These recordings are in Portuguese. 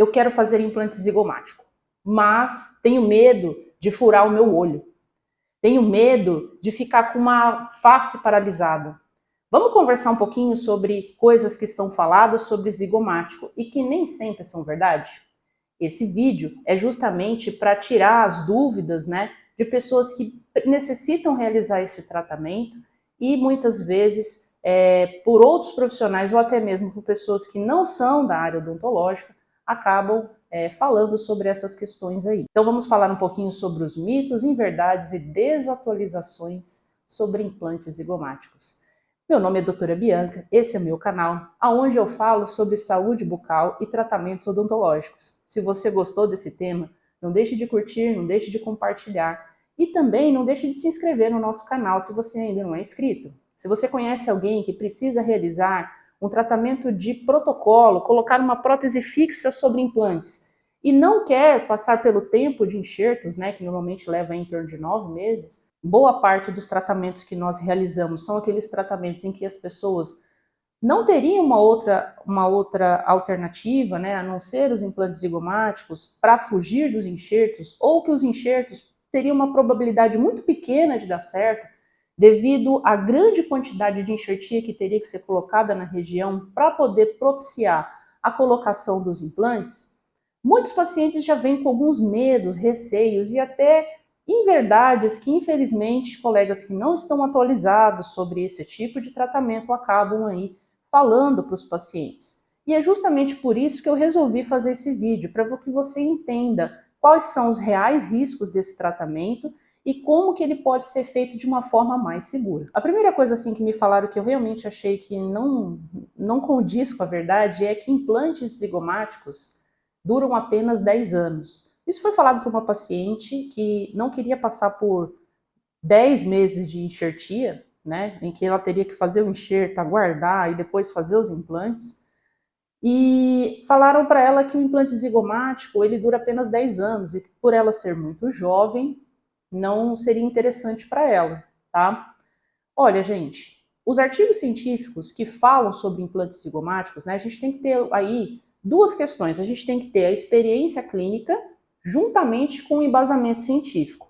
eu quero fazer implante zigomático, mas tenho medo de furar o meu olho. Tenho medo de ficar com uma face paralisada. Vamos conversar um pouquinho sobre coisas que são faladas sobre zigomático e que nem sempre são verdade? Esse vídeo é justamente para tirar as dúvidas, né, de pessoas que necessitam realizar esse tratamento e muitas vezes por outros profissionais ou até mesmo por pessoas que não são da área odontológica acabam falando sobre essas questões aí. Então vamos falar um pouquinho sobre os mitos, inverdades e desatualizações sobre implantes zigomáticos. Meu nome é doutora Bianca, esse é meu canal, onde eu falo sobre saúde bucal e tratamentos odontológicos. Se você gostou desse tema, não deixe de curtir, não deixe de compartilhar e também não deixe de se inscrever no nosso canal se você ainda não é inscrito. Se você conhece alguém que precisa realizar um tratamento de protocolo, colocar uma prótese fixa sobre implantes e não quer passar pelo tempo de enxertos, né, que normalmente leva em torno de 9 meses, boa parte dos tratamentos que nós realizamos são aqueles tratamentos em que as pessoas não teriam uma outra alternativa, né, a não ser os implantes zigomáticos, para fugir dos enxertos, ou que os enxertos teriam uma probabilidade muito pequena de dar certo, devido à grande quantidade de enxertia que teria que ser colocada na região para poder propiciar a colocação dos implantes. Muitos pacientes já vêm com alguns medos, receios e até inverdades que, infelizmente, colegas que não estão atualizados sobre esse tipo de tratamento acabam aí falando para os pacientes. E é justamente por isso que eu resolvi fazer esse vídeo, para que você entenda quais são os reais riscos desse tratamento e como que ele pode ser feito de uma forma mais segura. A primeira coisa assim que me falaram que eu realmente achei que não condiz com a verdade é que implantes zigomáticos duram apenas 10 anos. Isso foi falado por uma paciente que não queria passar por 10 meses de enxertia, né, em que ela teria que fazer o enxerto, aguardar e depois fazer os implantes. E falaram para ela que o implante zigomático ele dura apenas 10 anos e por ela ser muito jovem, não seria interessante para ela, tá? Olha, gente, os artigos científicos que falam sobre implantes zigomáticos, né, a gente tem que ter aí duas questões. A gente tem que ter a experiência clínica juntamente com o embasamento científico.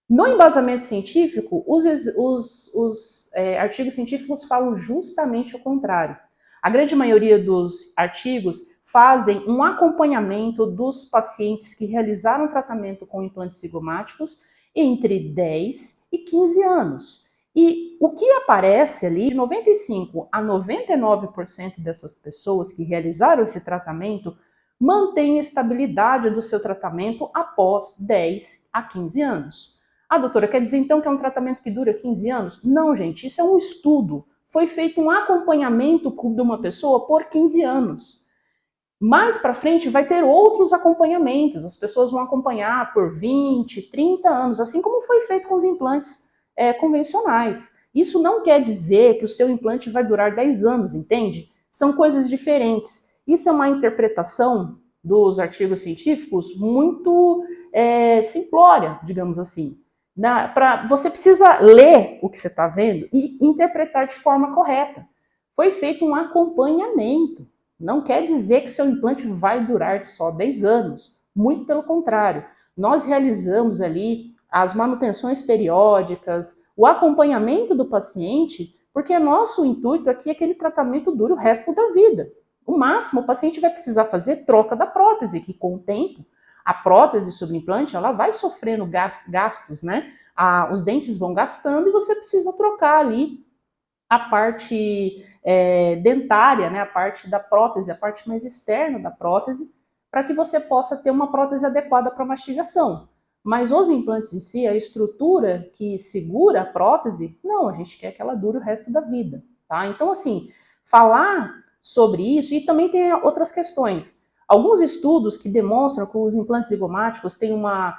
No embasamento científico, os artigos científicos falam justamente o contrário. A grande maioria dos artigos fazem um acompanhamento dos pacientes que realizaram tratamento com implantes zigomáticos entre 10 e 15 anos. E o que aparece ali, de 95 a 99% dessas pessoas que realizaram esse tratamento mantém a estabilidade do seu tratamento após 10 a 15 anos. Ah, doutora, quer dizer então que é um tratamento que dura 15 anos? Não, gente, isso é um estudo. Foi feito um acompanhamento de uma pessoa por 15 anos. Mais para frente vai ter outros acompanhamentos, as pessoas vão acompanhar por 20, 30 anos, assim como foi feito com os implantes convencionais. Isso não quer dizer que o seu implante vai durar 10 anos, entende? São coisas diferentes. Isso é uma interpretação dos artigos científicos muito simplória, digamos assim. Você precisa ler o que você está vendo e interpretar de forma correta. Foi feito um acompanhamento. Não quer dizer que seu implante vai durar só 10 anos. Muito pelo contrário. Nós realizamos ali as manutenções periódicas, o acompanhamento do paciente, porque nosso intuito aqui é que aquele tratamento dure o resto da vida. O máximo, o paciente vai precisar fazer troca da prótese, que com o tempo, a prótese sobre implante, ela vai sofrendo gastos, né? Os dentes vão gastando e você precisa trocar ali a parte dentária, né? A parte da prótese, a parte mais externa da prótese, para que você possa ter uma prótese adequada para mastigação. Mas os implantes em si, a estrutura que segura a prótese, não, a gente quer que ela dure o resto da vida, tá? Então, assim, falar sobre isso, e também tem outras questões. Alguns estudos que demonstram que os implantes zigomáticos têm uma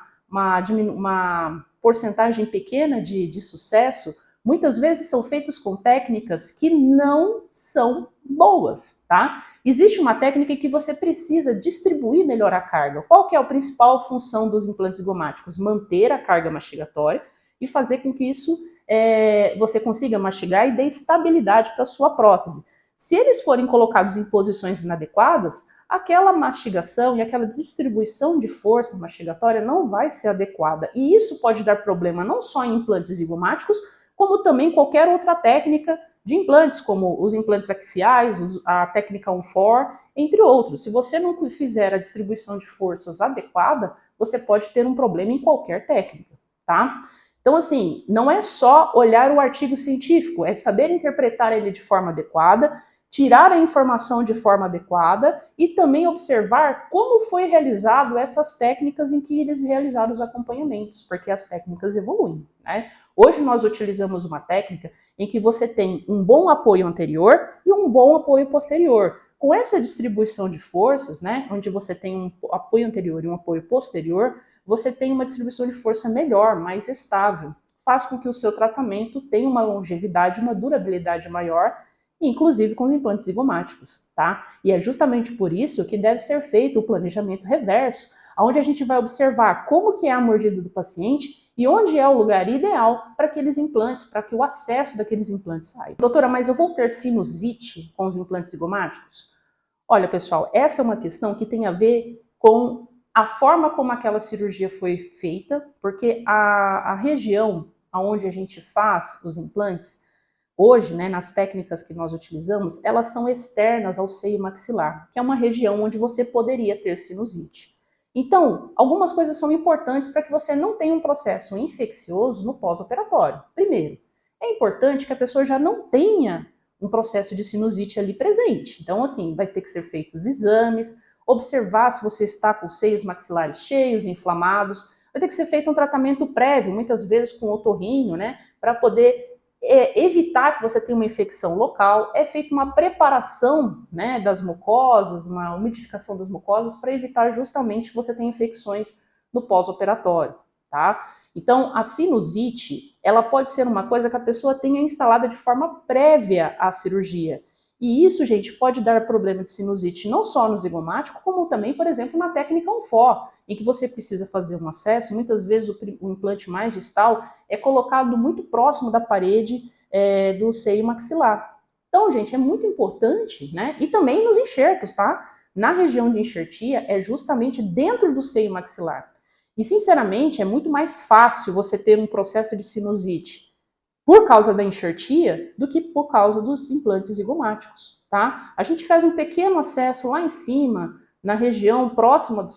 porcentagem pequena de sucesso, muitas vezes são feitos com técnicas que não são boas, tá? Existe uma técnica que você precisa distribuir melhor a carga. Qual que é a principal função dos implantes zigomáticos? Manter a carga mastigatória e fazer com que isso você consiga mastigar e dê estabilidade para a sua prótese. Se eles forem colocados em posições inadequadas, aquela mastigação e aquela distribuição de força mastigatória não vai ser adequada. E isso pode dar problema não só em implantes zigomáticos, como também qualquer outra técnica de implantes, como os implantes axiais, a técnica 1-4, entre outros. Se você não fizer a distribuição de forças adequada, você pode ter um problema em qualquer técnica, tá? Então, assim, não é só olhar o artigo científico, é saber interpretar ele de forma adequada, tirar a informação de forma adequada e também observar como foi realizado essas técnicas em que eles realizaram os acompanhamentos, porque as técnicas evoluem, né? Hoje nós utilizamos uma técnica em que você tem um bom apoio anterior e um bom apoio posterior. Com essa distribuição de forças, né, onde você tem um apoio anterior e um apoio posterior, você tem uma distribuição de força melhor, mais estável. Faz com que o seu tratamento tenha uma longevidade, uma durabilidade maior, inclusive com os implantes zigomáticos, tá? E é justamente por isso que deve ser feito o planejamento reverso, onde a gente vai observar como que é a mordida do paciente e onde é o lugar ideal para aqueles implantes, para que o acesso daqueles implantes saia. Doutora, mas eu vou ter sinusite com os implantes zigomáticos? Olha, pessoal, essa é uma questão que tem a ver com a forma como aquela cirurgia foi feita, porque a região onde a gente faz os implantes, hoje, né, nas técnicas que nós utilizamos, elas são externas ao seio maxilar, que é uma região onde você poderia ter sinusite. Então, algumas coisas são importantes para que você não tenha um processo infeccioso no pós-operatório. Primeiro, é importante que a pessoa já não tenha um processo de sinusite ali presente. Então, assim, vai ter que ser feitos exames, observar se você está com os seios maxilares cheios, inflamados. Vai ter que ser feito um tratamento prévio, muitas vezes com otorrino, né, para poder evitar que você tenha uma infecção local. É feita uma preparação, né, das mucosas, uma umidificação das mucosas para evitar justamente que você tenha infecções no pós-operatório, tá? Então, a sinusite, ela pode ser uma coisa que a pessoa tenha instalada de forma prévia à cirurgia. E isso, gente, pode dar problema de sinusite não só no zigomático, como também, por exemplo, na técnica 1-4, em que você precisa fazer um acesso. Muitas vezes o implante mais distal é colocado muito próximo da parede do seio maxilar. Então, gente, é muito importante, né? E também nos enxertos, tá? Na região de enxertia é justamente dentro do seio maxilar. E, sinceramente, é muito mais fácil você ter um processo de sinusite por causa da enxertia do que por causa dos implantes zigomáticos, tá? A gente faz um pequeno acesso lá em cima, na região próxima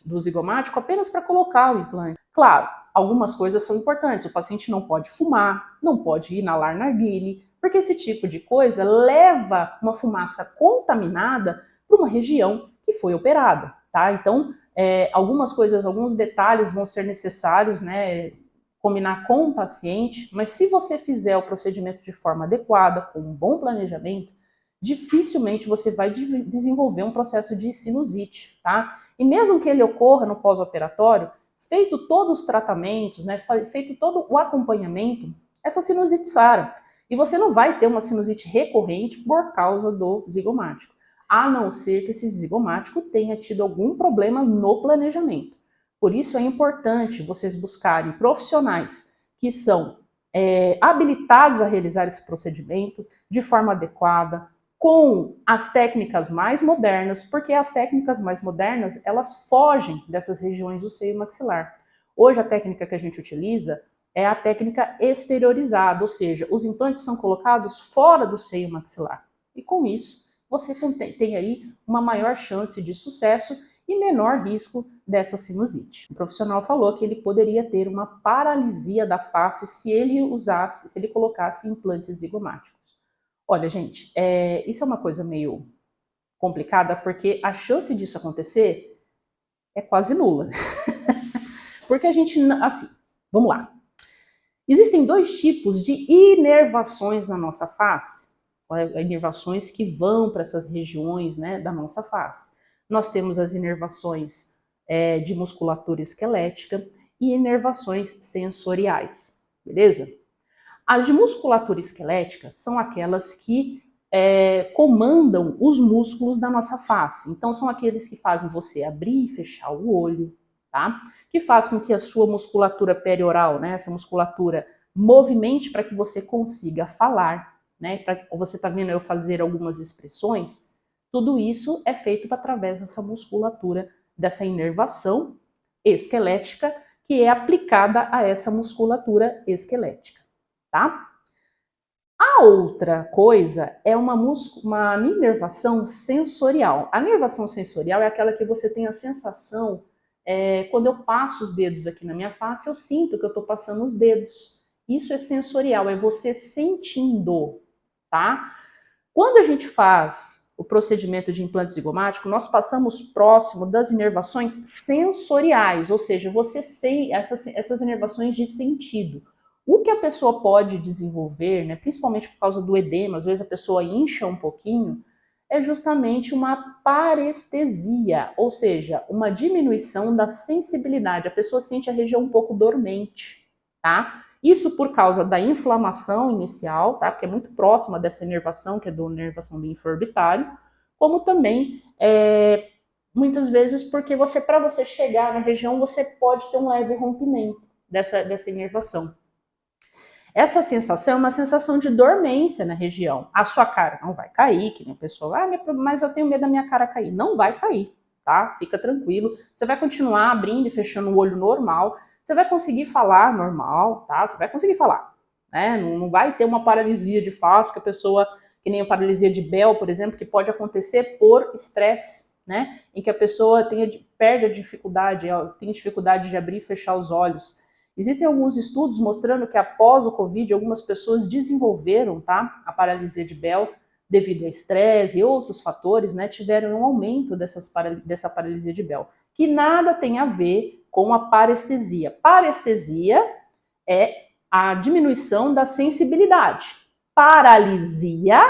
do zigomático, apenas para colocar o implante. Claro, algumas coisas são importantes. O paciente não pode fumar, não pode inalar narguile, porque esse tipo de coisa leva uma fumaça contaminada para uma região que foi operada, tá? Então, algumas coisas, alguns detalhes vão ser necessários, né, combinar com o paciente, mas se você fizer o procedimento de forma adequada, com um bom planejamento, dificilmente você vai desenvolver um processo de sinusite, tá? E mesmo que ele ocorra no pós-operatório, feito todos os tratamentos, né, feito todo o acompanhamento, essa sinusite sara. E você não vai ter uma sinusite recorrente por causa do zigomático, a não ser que esse zigomático tenha tido algum problema no planejamento. Por isso é importante vocês buscarem profissionais que são habilitados a realizar esse procedimento de forma adequada, com as técnicas mais modernas, porque as técnicas mais modernas, elas fogem dessas regiões do seio maxilar. Hoje a técnica que a gente utiliza é a técnica exteriorizada, ou seja, os implantes são colocados fora do seio maxilar. E com isso, você tem aí uma maior chance de sucesso e menor risco dessa sinusite. O profissional falou que ele poderia ter uma paralisia da face se ele colocasse implantes zigomáticos. Olha, gente, isso é uma coisa meio complicada, porque a chance disso acontecer é quase nula. Porque a gente, assim, vamos lá. Existem dois tipos de inervações na nossa face, inervações que vão para essas regiões, né, da nossa face. Nós temos as inervações de musculatura esquelética e inervações sensoriais, beleza? As de musculatura esquelética são aquelas que comandam os músculos da nossa face. Então, são aqueles que fazem você abrir e fechar o olho, tá? Que faz com que a sua musculatura perioral, né, essa musculatura, movimente para que você consiga falar, né? Você tá vendo eu fazer algumas expressões? Tudo isso é feito através dessa musculatura, dessa inervação esquelética, que é aplicada a essa musculatura esquelética, tá? A outra coisa é uma inervação sensorial. A inervação sensorial é aquela que você tem a sensação, quando eu passo os dedos aqui na minha face, eu sinto que eu estou passando os dedos. Isso é sensorial, é você sentindo, tá? Quando a gente faz o procedimento de implante zigomático, nós passamos próximo das inervações sensoriais, ou seja, você tem essas inervações de sentido. O que a pessoa pode desenvolver, né, principalmente por causa do edema, às vezes a pessoa incha um pouquinho, é justamente uma parestesia, ou seja, uma diminuição da sensibilidade. A pessoa sente a região um pouco dormente, tá? Isso por causa da inflamação inicial, tá? Porque é muito próxima dessa inervação, que é da inervação do linfoorbitário, como também, muitas vezes, porque para você chegar na região, você pode ter um leve rompimento dessa inervação. Essa sensação é uma sensação de dormência na região. A sua cara não vai cair, que nem a pessoa, mas eu tenho medo da minha cara cair. Não vai cair, tá? Fica tranquilo. Você vai continuar abrindo e fechando o olho normal. Você vai conseguir falar normal, tá? Você vai conseguir falar, né? Não vai ter uma paralisia de face, que a pessoa, que nem a paralisia de Bell, por exemplo, que pode acontecer por estresse, né? Em que a pessoa perde a dificuldade, tem dificuldade de abrir e fechar os olhos. Existem alguns estudos mostrando que após o Covid, algumas pessoas desenvolveram, tá, a paralisia de Bell devido a estresse e outros fatores, né, tiveram um aumento dessa paralisia de Bell, que nada tem a ver com a parestesia. Parestesia é a diminuição da sensibilidade. Paralisia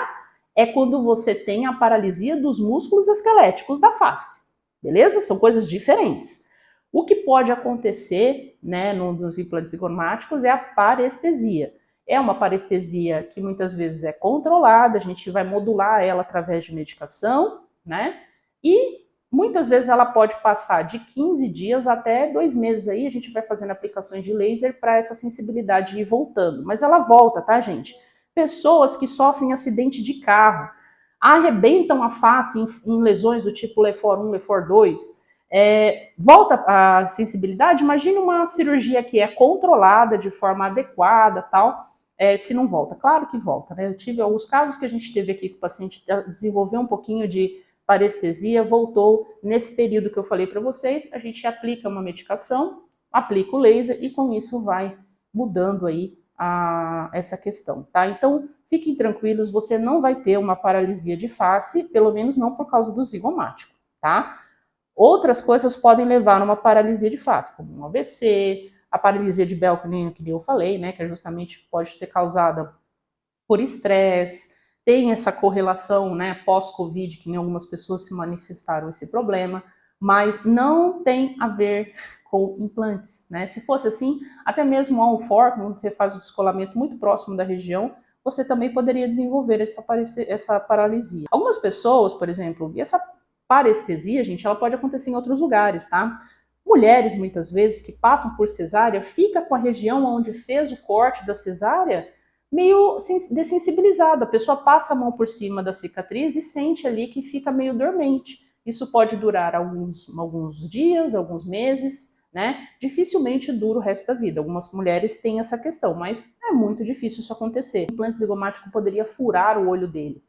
é quando você tem a paralisia dos músculos esqueléticos da face, beleza? São coisas diferentes. O que pode acontecer, né, nos implantes zigomáticos é a parestesia. É uma parestesia que muitas vezes é controlada, a gente vai modular ela através de medicação, né? E muitas vezes ela pode passar de 15 dias até 2 meses aí, a gente vai fazendo aplicações de laser para essa sensibilidade ir voltando. Mas ela volta, tá, gente? Pessoas que sofrem acidente de carro, arrebentam a face em lesões do tipo LEFOR 1, LEFOR 2, volta a sensibilidade. Imagine uma cirurgia que é controlada de forma adequada, tal, se não volta. Claro que volta, né? Eu tive alguns casos que a gente teve aqui que o paciente desenvolveu um pouquinho de parestesia, voltou nesse período que eu falei para vocês, a gente aplica uma medicação, aplica o laser e com isso vai mudando aí essa questão, tá? Então, fiquem tranquilos, você não vai ter uma paralisia de face, pelo menos não por causa do zigomático, tá? Outras coisas podem levar a uma paralisia de face, como um AVC, a paralisia de Bell, que eu falei, né, que justamente pode ser causada por estresse, tem essa correlação, né, pós-Covid, que em algumas pessoas se manifestaram esse problema, mas não tem a ver com implantes, né? Se fosse assim, até mesmo on fork, quando você faz o descolamento muito próximo da região, você também poderia desenvolver essa paralisia. Algumas pessoas, por exemplo, e essa parestesia, gente, ela pode acontecer em outros lugares, tá? Mulheres, muitas vezes, que passam por cesárea, fica com a região onde fez o corte da cesárea meio dessensibilizada. A pessoa passa a mão por cima da cicatriz e sente ali que fica meio dormente. Isso pode durar alguns dias, alguns meses, né? Dificilmente dura o resto da vida. Algumas mulheres têm essa questão, mas é muito difícil isso acontecer. O implante zigomático poderia furar o olho dele.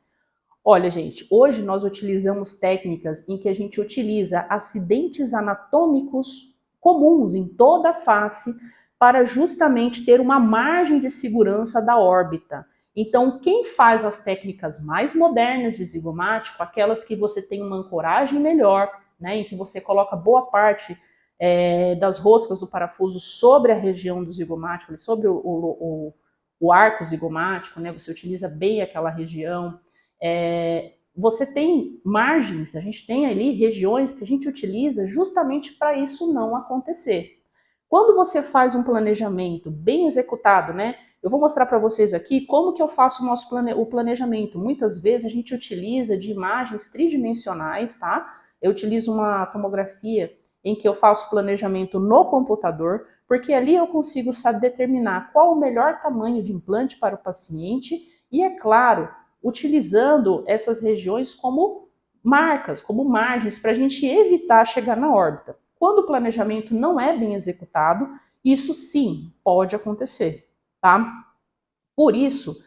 Olha, gente, hoje nós utilizamos técnicas em que a gente utiliza acidentes anatômicos comuns em toda a face para justamente ter uma margem de segurança da órbita. Então, quem faz as técnicas mais modernas de zigomático, aquelas que você tem uma ancoragem melhor, né, em que você coloca boa parte das roscas do parafuso sobre a região do zigomático, sobre o arco zigomático, né, você utiliza bem aquela região. Você tem margens, a gente tem ali regiões que a gente utiliza justamente para isso não acontecer. Quando você faz um planejamento bem executado, né? Eu vou mostrar para vocês aqui como que eu faço o planejamento. Muitas vezes a gente utiliza de imagens tridimensionais, tá? Eu utilizo uma tomografia em que eu faço planejamento no computador, porque ali eu consigo determinar qual o melhor tamanho de implante para o paciente e, é claro, utilizando essas regiões como marcas, como margens, para a gente evitar chegar na órbita. Quando o planejamento não é bem executado, isso sim pode acontecer, tá? Por isso,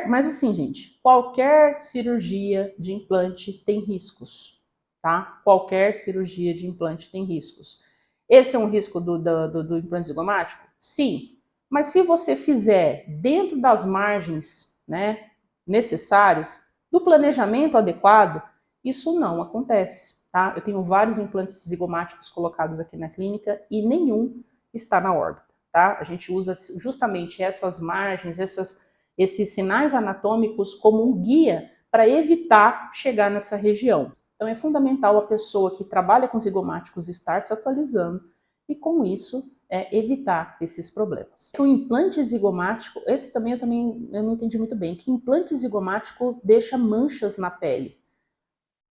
mas assim, gente, qualquer cirurgia de implante tem riscos, tá? Qualquer cirurgia de implante tem riscos. Esse é um risco do implante zigomático? Sim. Mas se você fizer dentro das margens, né, necessárias, do planejamento adequado, isso não acontece, tá? Eu tenho vários implantes zigomáticos colocados aqui na clínica e nenhum está na órbita, tá? A gente usa justamente essas margens, esses sinais anatômicos como um guia para evitar chegar nessa região. Então é fundamental a pessoa que trabalha com zigomáticos estar se atualizando e com isso evitar esses problemas. O implante zigomático, esse também eu não entendi muito bem, que implante zigomático deixa manchas na pele.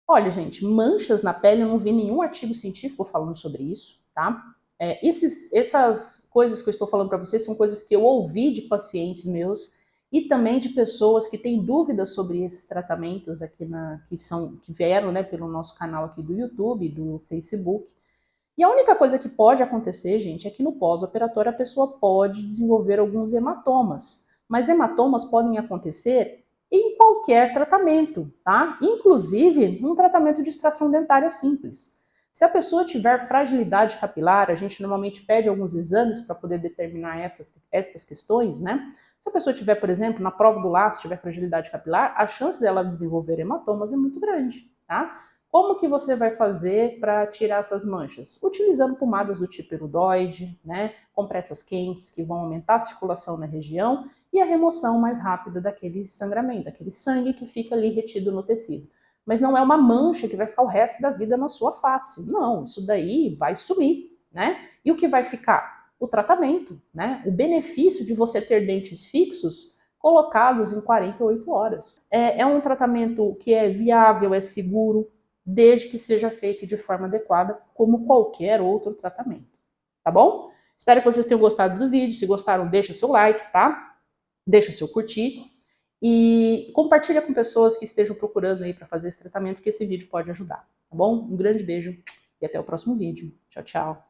Olha, gente, manchas na pele, eu não vi nenhum artigo científico falando sobre isso, tá? Essas coisas que eu estou falando para vocês são coisas que eu ouvi de pacientes meus e também de pessoas que têm dúvidas sobre esses tratamentos aqui que vieram, né, pelo nosso canal aqui do YouTube, do Facebook. E a única coisa que pode acontecer, gente, é que no pós-operatório a pessoa pode desenvolver alguns hematomas. Mas hematomas podem acontecer em qualquer tratamento, tá? Inclusive um tratamento de extração dentária simples. Se a pessoa tiver fragilidade capilar, a gente normalmente pede alguns exames para poder determinar essas questões, né? Se a pessoa tiver, por exemplo, na prova do laço, tiver fragilidade capilar, a chance dela desenvolver hematomas é muito grande, tá? Como que você vai fazer para tirar essas manchas? Utilizando pomadas do tipo Erudoide, né? Compressas quentes que vão aumentar a circulação na região e a remoção mais rápida daquele sangramento, daquele sangue que fica ali retido no tecido. Mas não é uma mancha que vai ficar o resto da vida na sua face. Não, isso daí vai sumir, né? E o que vai ficar? O tratamento, né? O benefício de você ter dentes fixos colocados em 48 horas. É um tratamento que é viável, é seguro, desde que seja feito de forma adequada, como qualquer outro tratamento. Tá bom? Espero que vocês tenham gostado do vídeo. Se gostaram, deixa seu like, tá? Deixa seu curtir. E compartilha com pessoas que estejam procurando aí para fazer esse tratamento, que esse vídeo pode ajudar. Tá bom? Um grande beijo e até o próximo vídeo. Tchau, tchau.